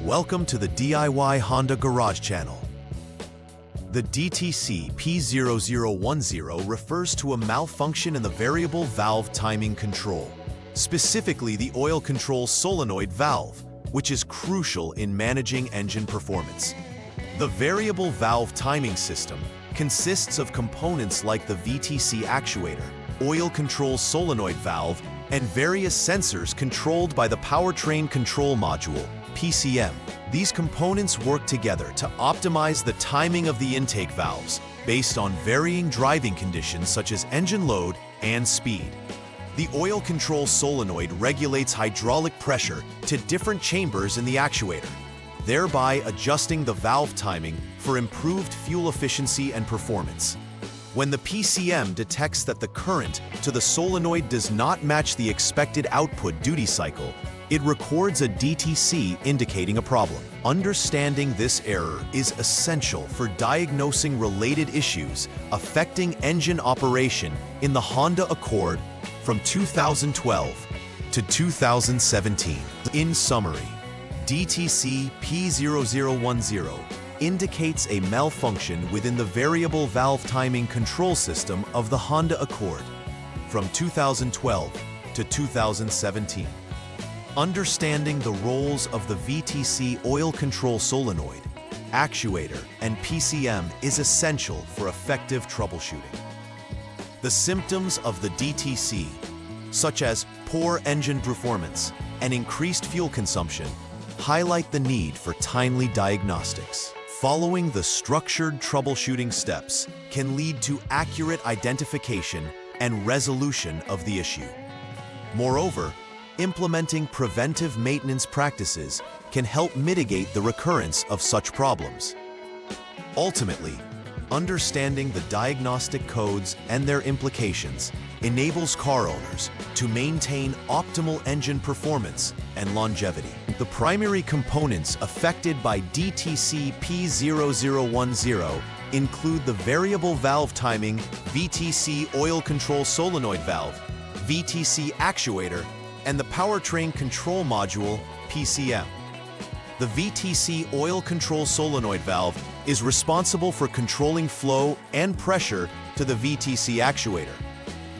Welcome to the DIY Honda Garage channel. The DTC P0010 refers to a malfunction in the variable valve timing control, specifically the oil control solenoid valve, which is crucial in managing engine performance. The variable valve timing system consists of components like the VTC actuator, oil control solenoid valve, and various sensors controlled by the powertrain control module, PCM. These components work together to optimize the timing of the intake valves based on varying driving conditions such as engine load and speed. The oil control solenoid regulates hydraulic pressure to different chambers in the actuator, thereby adjusting the valve timing for improved fuel efficiency and performance. When the PCM detects that the current to the solenoid does not match the expected output duty cycle, it records a DTC indicating a problem. Understanding this error is essential for diagnosing related issues affecting engine operation in the Honda Accord from 2012 to 2017. In summary, DTC P0010 indicates a malfunction within the variable valve timing control system of the Honda Accord from 2012 to 2017. Understanding the roles of the VTC oil control solenoid, actuator, and PCM is essential for effective troubleshooting. The symptoms of the DTC, such as poor engine performance and increased fuel consumption, highlight the need for timely diagnostics. Following the structured troubleshooting steps can lead to accurate identification and resolution of the issue. Moreover, implementing preventive maintenance practices can help mitigate the recurrence of such problems. Ultimately, understanding the diagnostic codes and their implications enables car owners to maintain optimal engine performance and longevity. The primary components affected by DTC P0010 include the variable valve timing VTC oil control solenoid valve, VTC actuator, and the powertrain control module, PCM. The VTC oil control solenoid valve is responsible for controlling flow and pressure to the VTC actuator,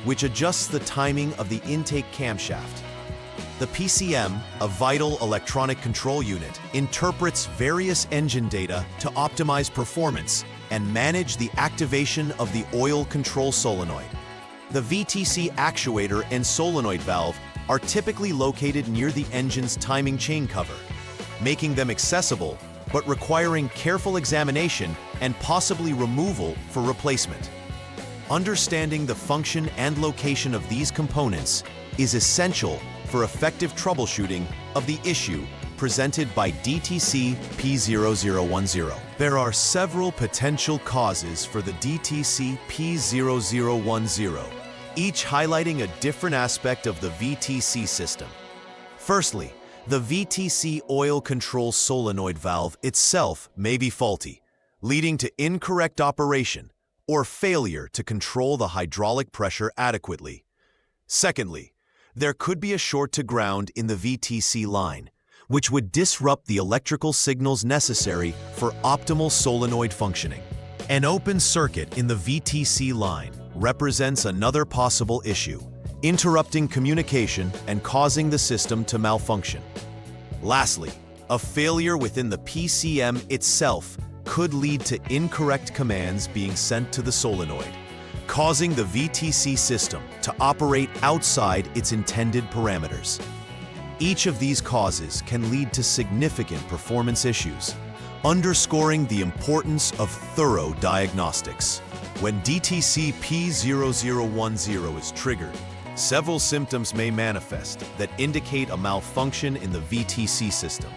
which adjusts the timing of the intake camshaft. The PCM, a vital electronic control unit, interprets various engine data to optimize performance and manage the activation of the oil control solenoid. The VTC actuator and solenoid valve are typically located near the engine's timing chain cover, making them accessible but requiring careful examination and possibly removal for replacement. Understanding the function and location of these components is essential for effective troubleshooting of the issue presented by DTC P0010. There are several potential causes for the DTC P0010, each highlighting a different aspect of the VTC system. Firstly, the VTC oil control solenoid valve itself may be faulty, leading to incorrect operation or failure to control the hydraulic pressure adequately. Secondly, there could be a short to ground in the VTC line, which would disrupt the electrical signals necessary for optimal solenoid functioning. An open circuit in the VTC line represents another possible issue, interrupting communication and causing the system to malfunction. Lastly, a failure within the PCM itself could lead to incorrect commands being sent to the solenoid, causing the VTC system to operate outside its intended parameters. Each of these causes can lead to significant performance issues, underscoring the importance of thorough diagnostics. When DTC P0010 is triggered, several symptoms may manifest that indicate a malfunction in the VTC system.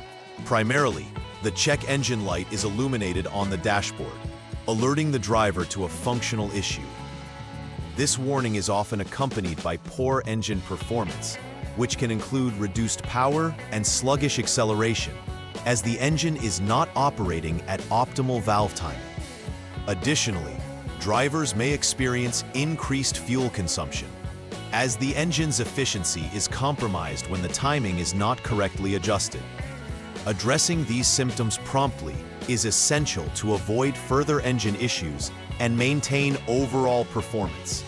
Primarily, the check engine light is illuminated on the dashboard, alerting the driver to a functional issue. This warning is often accompanied by poor engine performance, which can include reduced power and sluggish acceleration, as the engine is not operating at optimal valve timing. Additionally, drivers may experience increased fuel consumption, as the engine's efficiency is compromised when the timing is not correctly adjusted. Addressing these symptoms promptly is essential to avoid further engine issues and maintain overall performance.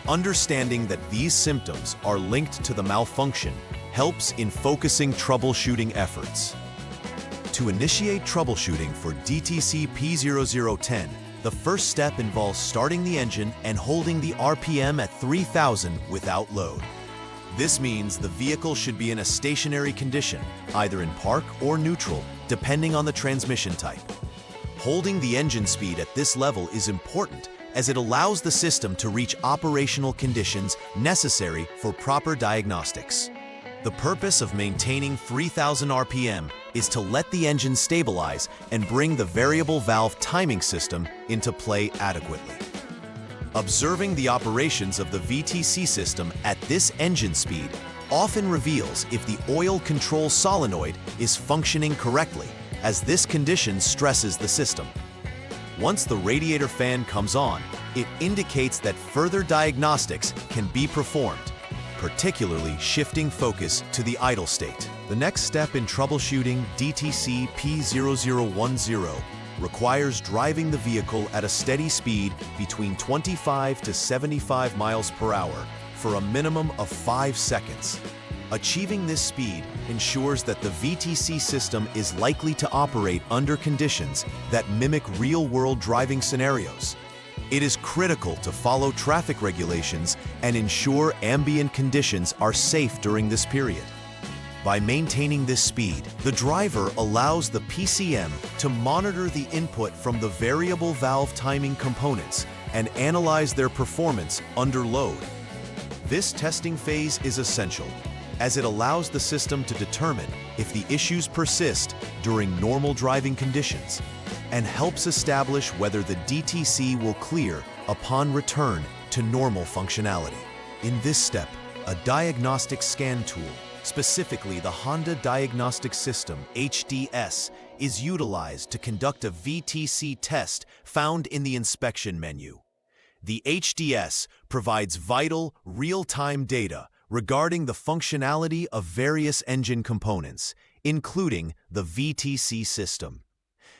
Understanding that these symptoms are linked to the malfunction helps in focusing troubleshooting efforts. To initiate troubleshooting for DTC P0010, the first step involves starting the engine and holding the RPM at 3000 without load. This means the vehicle should be in a stationary condition, either in park or neutral, depending on the transmission type. Holding the engine speed at this level is important as it allows the system to reach operational conditions necessary for proper diagnostics. The purpose of maintaining 3000 RPM is to let the engine stabilize and bring the variable valve timing system into play adequately. Observing the operations of the VTC system at this engine speed often reveals if the oil control solenoid is functioning correctly, as this condition stresses the system. Once the radiator fan comes on, it indicates that further diagnostics can be performed, particularly shifting focus to the idle state. The next step in troubleshooting DTC P0010 requires driving the vehicle at a steady speed between 25 to 75 miles per hour for a minimum of 5 seconds. Achieving this speed ensures that the VTC system is likely to operate under conditions that mimic real-world driving scenarios. It is critical to follow traffic regulations and ensure ambient conditions are safe during this period. By maintaining this speed, the driver allows the PCM to monitor the input from the variable valve timing components and analyze their performance under load. This testing phase is essential, as it allows the system to determine if the issues persist during normal driving conditions and helps establish whether the DTC will clear upon return to normal functionality. In this step, a diagnostic scan tool, specifically the Honda Diagnostic System HDS, is utilized to conduct a VTC test found in the inspection menu. The HDS provides vital, real-time data regarding the functionality of various engine components, including the VTC system.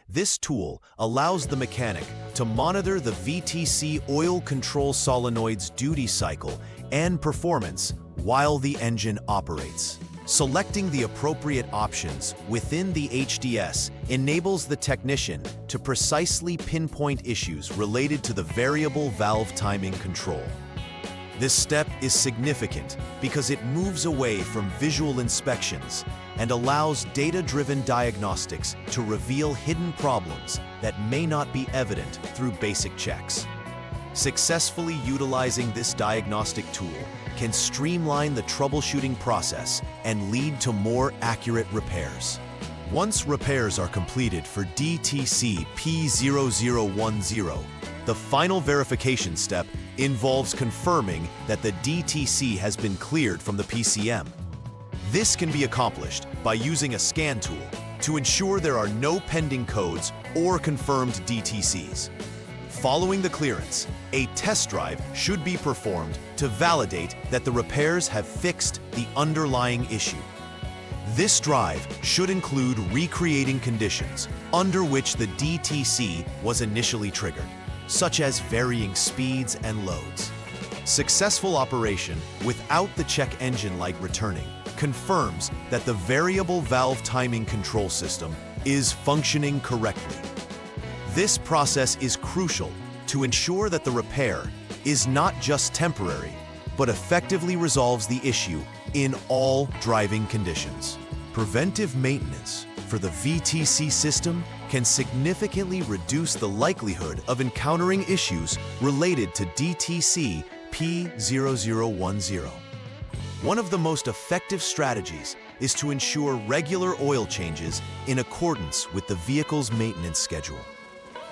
This tool allows the mechanic to monitor the VTC oil control solenoid's duty cycle and performance while the engine operates. Selecting the appropriate options within the HDS enables the technician to precisely pinpoint issues related to the variable valve timing control. This step is significant because it moves away from visual inspections and allows data-driven diagnostics to reveal hidden problems that may not be evident through basic checks. Successfully utilizing this diagnostic tool can streamline the troubleshooting process and lead to more accurate repairs. Once repairs are completed for DTC P0010, the final verification step involves confirming that the DTC has been cleared from the PCM. This can be accomplished by using a scan tool to ensure there are no pending codes or confirmed DTCs. Following the clearance, a test drive should be performed to validate that the repairs have fixed the underlying issue. This drive should include recreating conditions under which the DTC was initially triggered, such as varying speeds and loads. Successful operation without the check engine light returning confirms that the variable valve timing control system is functioning correctly. This process is crucial to ensure that the repair is not just temporary, but effectively resolves the issue in all driving conditions. Preventive maintenance for the VTC system can significantly reduce the likelihood of encountering issues related to DTC P0010. One of the most effective strategies is to ensure regular oil changes in accordance with the vehicle's maintenance schedule.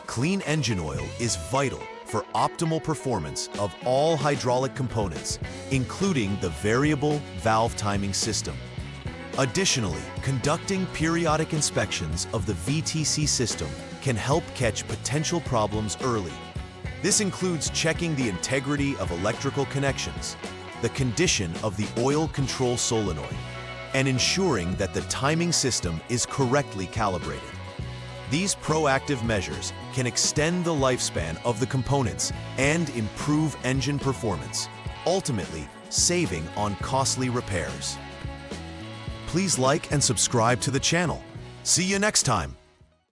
Clean engine oil is vital for optimal performance of all hydraulic components, including the variable valve timing system. Additionally, conducting periodic inspections of the VTC system can help catch potential problems early. This includes checking the integrity of electrical connections, the condition of the oil control solenoid, and ensuring that the timing system is correctly calibrated. These proactive measures can extend the lifespan of the components and improve engine performance, ultimately saving on costly repairs. Please like and subscribe to the channel. See you next time.